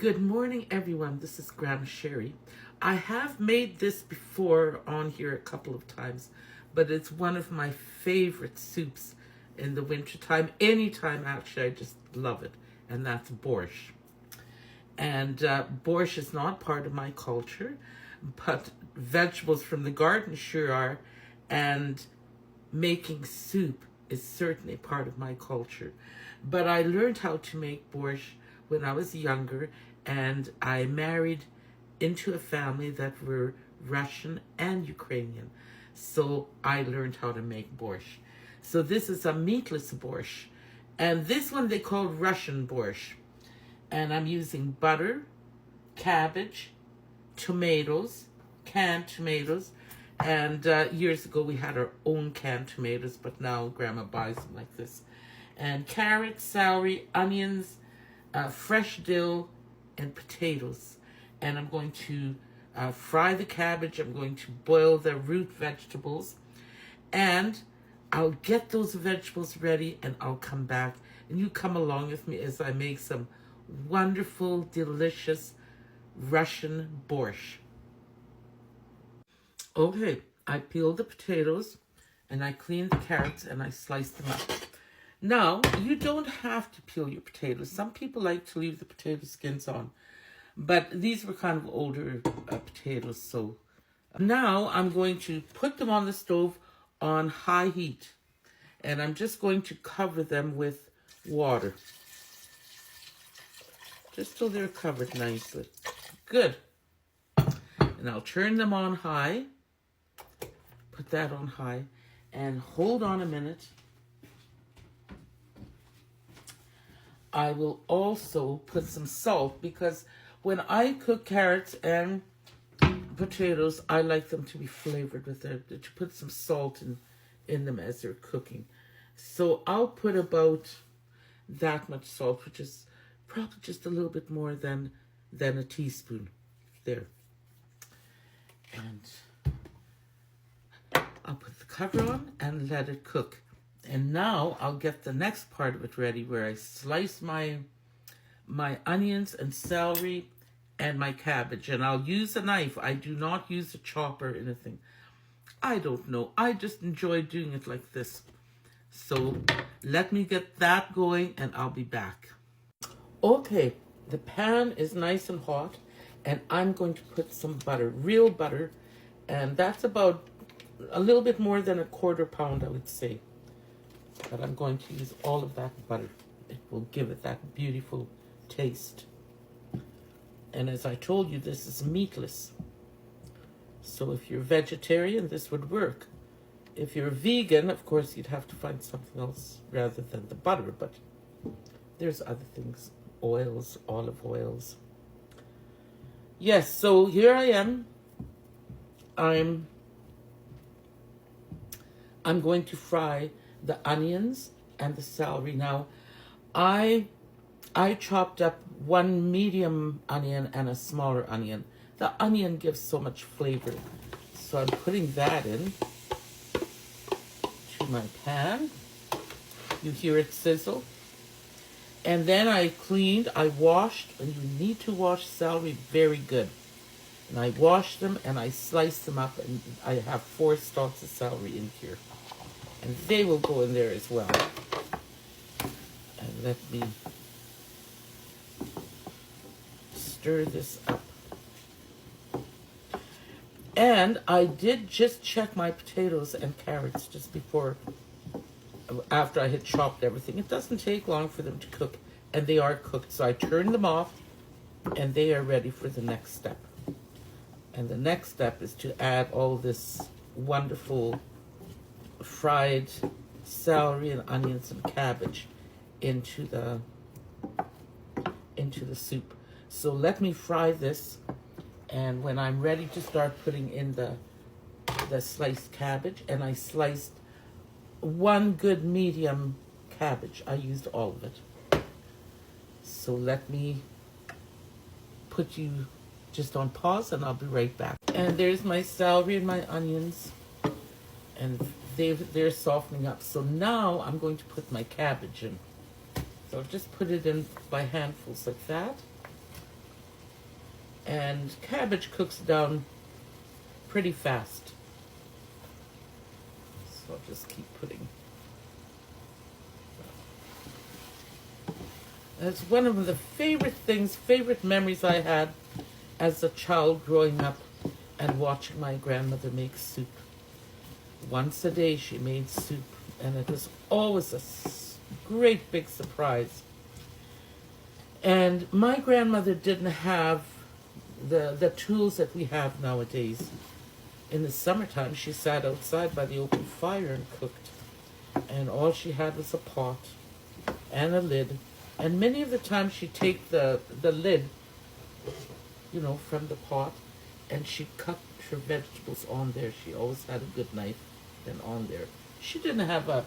Good morning, everyone. This is Grandma Sherry. I have made this before on here a couple of times, but it's one of my favorite soups in the wintertime. Anytime, actually, I just love it, and that's borscht. And borscht is not part of my culture, but vegetables from the garden sure are, and making soup is certainly part of my culture. But I learned how to make borscht when I was younger, and I married into a family that were Russian and Ukrainian. So I learned how to make borscht. So this is a meatless borscht. And this one they call Russian borscht. And I'm using butter, cabbage, tomatoes, canned tomatoes. And years ago we had our own canned tomatoes, but now Grandma buys them like this. And carrots, celery, onions, fresh dill, and potatoes. And I'm going to fry the cabbage. I'm going to boil the root vegetables. And I'll get those vegetables ready and I'll come back. And you come along with me as I make some wonderful, delicious Russian borscht. Okay, I peeled the potatoes and I cleaned the carrots and I sliced them up. Now, you don't have to peel your potatoes. Some people like to leave the potato skins on. But these were kind of older potatoes, so. Now, I'm going to put them on the stove on high heat. And I'm just going to cover them with water. Just till they're covered nicely. Good. And I'll turn them on high. Put that on high. And hold on a minute. I will also put some salt because when I cook carrots and potatoes, I like them to be flavored with it, to put some salt in them as they're cooking. So I'll put about that much salt, which is probably just a little bit more than a teaspoon there. And I'll put the cover on and let it cook. And now I'll get the next part of it ready where I slice my onions and celery and my cabbage. And I'll use a knife. I do not use a chopper or anything. I don't know. I just enjoy doing it like this. So let me get that going and I'll be back. Okay, the pan is nice and hot and I'm going to put some butter, real butter. And that's about a little bit more than a quarter pound, I would say. But I'm going to use all of that butter. It will give it that beautiful taste. And as I told you, this is meatless. So if you're vegetarian, this would work. If you're vegan, of course, you'd have to find something else rather than the butter. But there's other things. Oils, olive oils. Yes, so here I am. I'm going to fry the onions and the celery. Now, I chopped up one medium onion and a smaller onion. The onion gives so much flavor. So I'm putting that in to my pan. You hear it sizzle. And then I washed, and you need to wash celery very good. And I washed them and I sliced them up, and I have 4 stalks of celery in here. And they will go in there as well. And let me stir this up. And I did just check my potatoes and carrots just after I had chopped everything. It doesn't take long for them to cook, and they are cooked. So I turned them off, and they are ready for the next step. And the next step is to add all this wonderful fried celery and onions and cabbage into the soup. So let me fry this, and when I'm ready to start putting in the sliced cabbage, and I sliced one good medium cabbage. I used all of it. So let me put you just on pause and I'll be right back. And there's my celery and my onions, and they're softening up. So now I'm going to put my cabbage in. So just put it in by handfuls like that. And cabbage cooks down pretty fast. So I'll just keep putting. That's one of the favorite memories I had as a child growing up and watching my grandmother make soup. Once a day she made soup, and it was always a great big surprise. And my grandmother didn't have the tools that we have nowadays. In the summertime, she sat outside by the open fire and cooked. And all she had was a pot and a lid. And many of the times she'd take the lid, you know, from the pot, and she'd cut her vegetables on there. She always had a good knife and on there. She didn't have a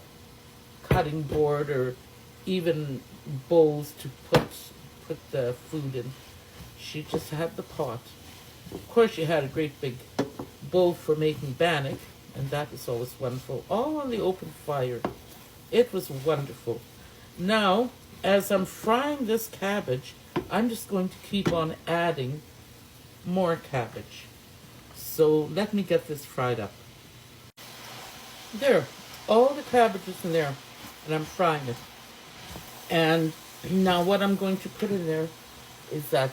cutting board or even bowls to put the food in. She just had the pot. Of course, she had a great big bowl for making bannock, and that was always wonderful. All on the open fire. It was wonderful. Now, as I'm frying this cabbage, I'm just going to keep on adding more cabbage. So let me get this fried up. There, all the cabbage is in there, and I'm frying it. And now what I'm going to put in there is that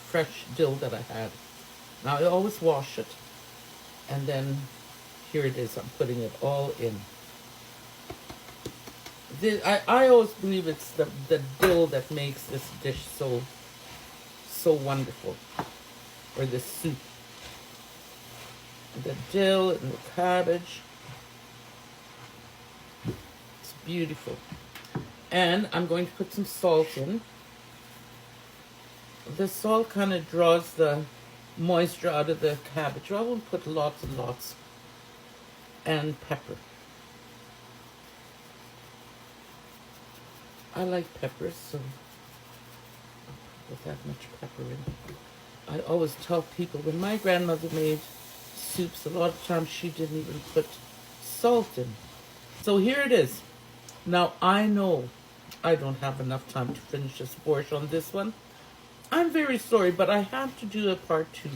fresh dill that I had. Now I always wash it, and then here it is. I'm putting it all in. I always believe it's the dill that makes this dish so wonderful, or this soup. The dill and the cabbage. It's beautiful. And I'm going to put some salt in. The salt kind of draws the moisture out of the cabbage. I won't put lots and lots. And pepper. I like peppers, so I'll put that much pepper in. I always tell people when my grandmother made soups, a lot of times she didn't even put salt in. So here it is. Now I know I don't have enough time to finish this borscht on this one. I'm very sorry, but I have to do a part 2.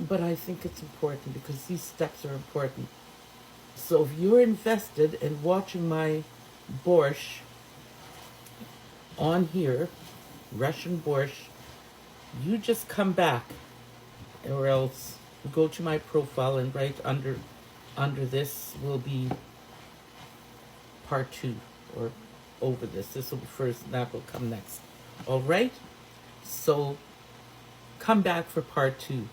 But I think it's important because these steps are important. So if you're invested in watching my borscht on here, Russian borscht, you just come back, or else go to my profile and right under this will be part 2, or over this. This will be first, and that will come next. All right? So come back for part 2.